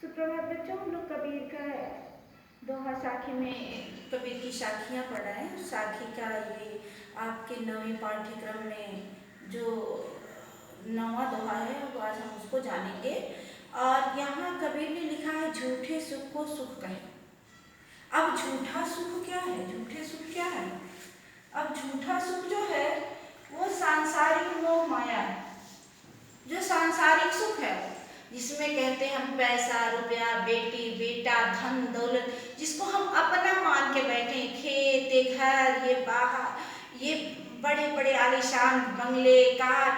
सुप्रभात बच्चों, हम लोग कबीर का दोहा साखी में कबीर की साखियाँ पढ़ रहे हैं। साखी का ये आपके नवीं पाठ्यक्रम में जो 9वां दोहा है वो आज हम उसको जानेंगे। और यहाँ कबीर ने लिखा है, झूठे सुख को सुख कहे। अब झूठा सुख क्या है? झूठे सुख क्या है? अब झूठा सुख जो है वो सांसारिक मोह माया है। जो सांसारिक सुख है जिसमें कहते हैं हम पैसा रुपया, बेटी बेटा, धन दौलत, जिसको हम अपना मान के बैठे, खेत घर, ये बाहर, ये बड़े बड़े आलीशान बंगले कार,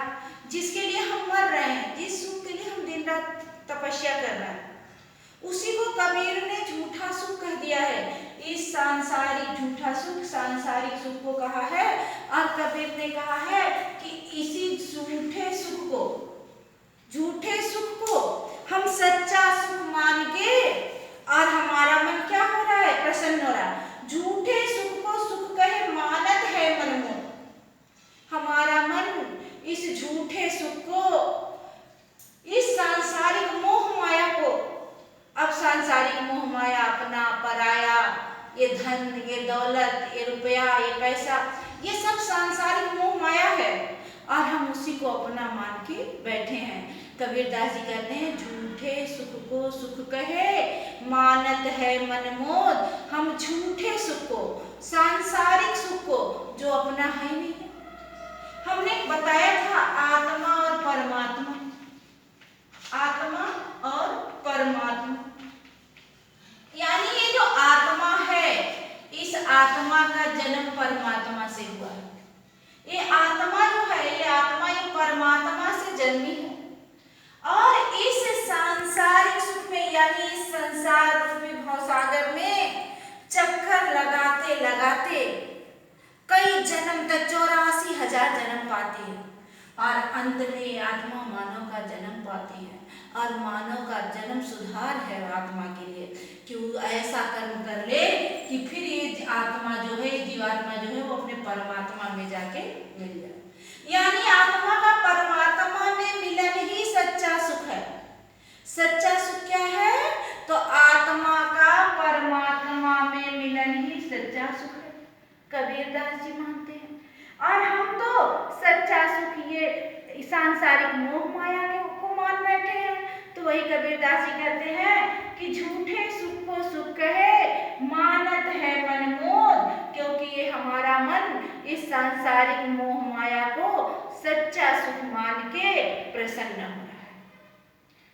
जिसके लिए हम मर रहे हैं, जिस सुख के लिए हम दिन रात तपस्या कर रहे हैं, उसी को कबीर ने झूठा सुख कह दिया है। इस सांसारिक झूठा सुख, सांसारिक सुख को कहा है। और कबीर ने कहा है कि इसी झूठे सुख को हम सच्चा सुख मान के, और हमारा मन क्या हो रहा है? प्रसन्न हो रहा है। झूठे सुख को सुख कहे मानत है मन मोह। हमारा मन इस झूठे सुख को, इस सांसारिक मोह माया को, अब सांसारिक मोह माया अपना पराया, ये धन, ये दौलत, ये रुपया, ये पैसा, ये सब सांसारिक मोह माया है और हम उसी को अपना मान के बैठे हैं। कबीरदास जी कहते हैं, झूठे सुख को सुख कहे मानत है मन मोद। हम झूठे सुख को, सांसारिक सुख को, जो अपना है नहीं है। हमने बताया था आत्मा और परमात्मा, आत्मा और परमात्मा, यानी ये जो आत्मा है, इस आत्मा का जन्म परमात्मा से हुआ है। ये आत्मा जो है, ये आत्मा ये परमात्मा से जन्मी है। और इस सांसारिक सुख में, यानी इस संसार रूपी भवसागर में चक्कर लगाते लगाते कई जन्म तक 84,000 जन्म पाती है और अंत में आत्मा मानव का जन्म पाती है। और मानव का जन्म सुधार है आत्मा के लिए कि वो ऐसा कर्म कर ले कि फिर ये आत्मा जो है, जीवात्मा जो है, वो अपने परमात्मा में जाके मिल जाए। यानी आत्मा का परमात्मा में मिलन ही सच्चा सुख है। सच्चा सुख क्या है? तो आत्मा का परमात्मा में मिलन ही सच्चा सुख है, कबीरदास जी मानते हैं। और हम तो सच्चा सुख ये सांसारिक मोह माया को मान बैठे हैं। तो वही कबीरदास जी कहते हैं कि झूठे सुख को सुख कहे मानत है मन मोद, क्योंकि ये हमारा मन इस सांसारिक मोह माया को सच्चा सुख मान के प्रसन्न हो रहा है।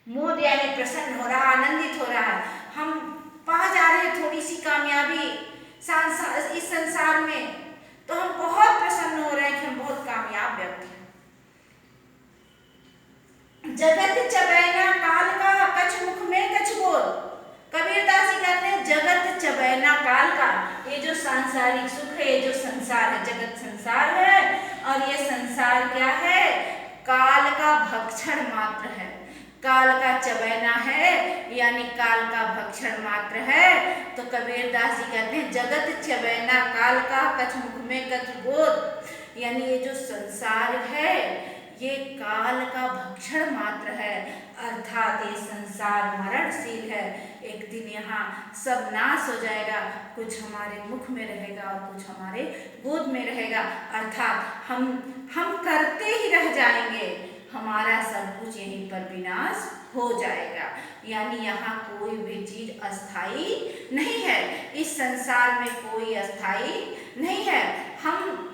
मोद यानी प्रसन्न हो रहा, आनंदित हो रहा है। हम पा जा रहे हैं थोड़ी सी कामयाबी इस संसार में, तो हम बहुत प्रसन्न हो रहे हैं कि हम बहुत कामयाब व्यक्ति हैं। जगत चबैना काल का, कछ मुख में कछ बोल। कबीरदास जी कहते हैं, जगत चबैना काल का, ये जो सांसारिक सुख है, ये जो संसार है, जगत संसार है, और ये संसार क्या है? काल का भक्षण मात्र है, काल का चबैना है, यानी काल का भक्षण मात्र है। तो कबीरदास जी कहते हैं, जगत चबैना काल का, कछ मुख में कछ बोध, यानी ये जो संसार है ये काल का भक्षण मात्र है, अर्थात ये संसार मरणशील है। एक दिन यहाँ सब नाश हो जाएगा, कुछ हमारे मुख में रहेगा और कुछ हमारे गोद में रहेगा, अर्थात हम करते ही रह जाएंगे, हमारा सब कुछ यहीं पर विनाश हो जाएगा। यानी यहाँ कोई भी चीज अस्थाई नहीं है, इस संसार में कोई अस्थाई नहीं है। हम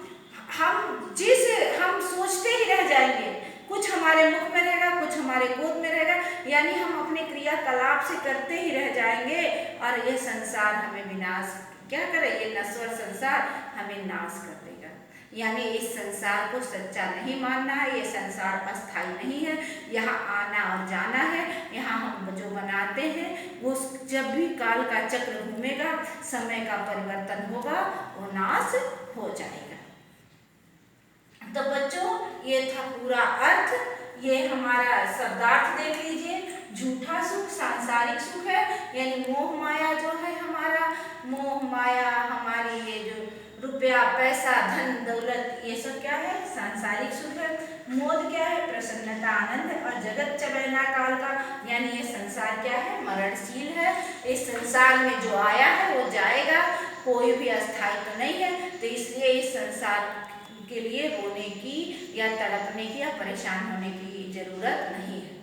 सोचते ही रह जाएंगे, कुछ हमारे मुख में रहेगा, कुछ हमारे गोद में रहेगा, यानी हम अपने क्रियाकलाप से करते ही रह जाएंगे और यह संसार हमें विनाश क्या करे? ये नश्वर संसार हमें नाश कर देगा। यानी इस संसार को सच्चा नहीं मानना है, ये संसार अस्थाई नहीं है, यहाँ आना और जाना है। यहाँ हम जो बनाते हैं वो जब भी काल का चक्र घूमेगा, समय का परिवर्तन होगा, वो नाश हो जाएगा। तो बच्चों, ये था पूरा अर्थ। ये हमारा शब्दार्थ देख लीजिए। झूठा सुख सांसारिक सुख है, यानी मोह माया जो है, हमारा मोह माया, हमारी ये जो रुपया, पैसा, धन दौलत, ये सब क्या है? सांसारिक सुख है। मोद क्या है? प्रसन्नता, आनंद है। और जगत चलना काल का, यानी ये संसार क्या है? मरणशील है। इस संसार में जो आया है वो जाएगा, कोई भी अस्थायी तो नहीं है। तो इसलिए इस संसार के लिए रोने की या तड़पने की या परेशान होने की जरूरत नहीं है।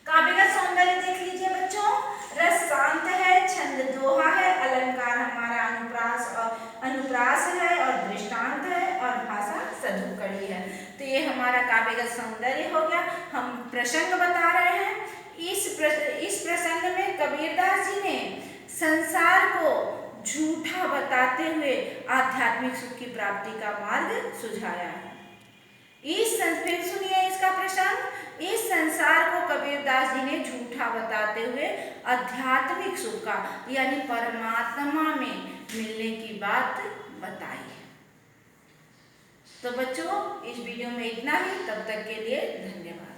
काव्यगत सौंदर्य देख लीजिए बच्चों। रस शांत है, छंद दोहा है, अलंकार हमारा अनुप्रास है और दृष्टांत है, और भाषा सधुकड़ी है। तो ये हमारा काव्यगत सौंदर्य हो गया। हम प्रसंग बता रहे हैं। इस प्रसंग में कबीरदास जी ने संसार को झूठा बताते हुए आध्यात्मिक सुख की प्राप्ति का मार्ग सुझाया है। फिर सुनिए इसका प्रसंग। इस संसार को कबीरदास जी ने झूठा बताते हुए आध्यात्मिक सुख का यानी परमात्मा में मिलने की बात बताई है। तो बच्चों, इस वीडियो में इतना ही। तब तक के लिए धन्यवाद।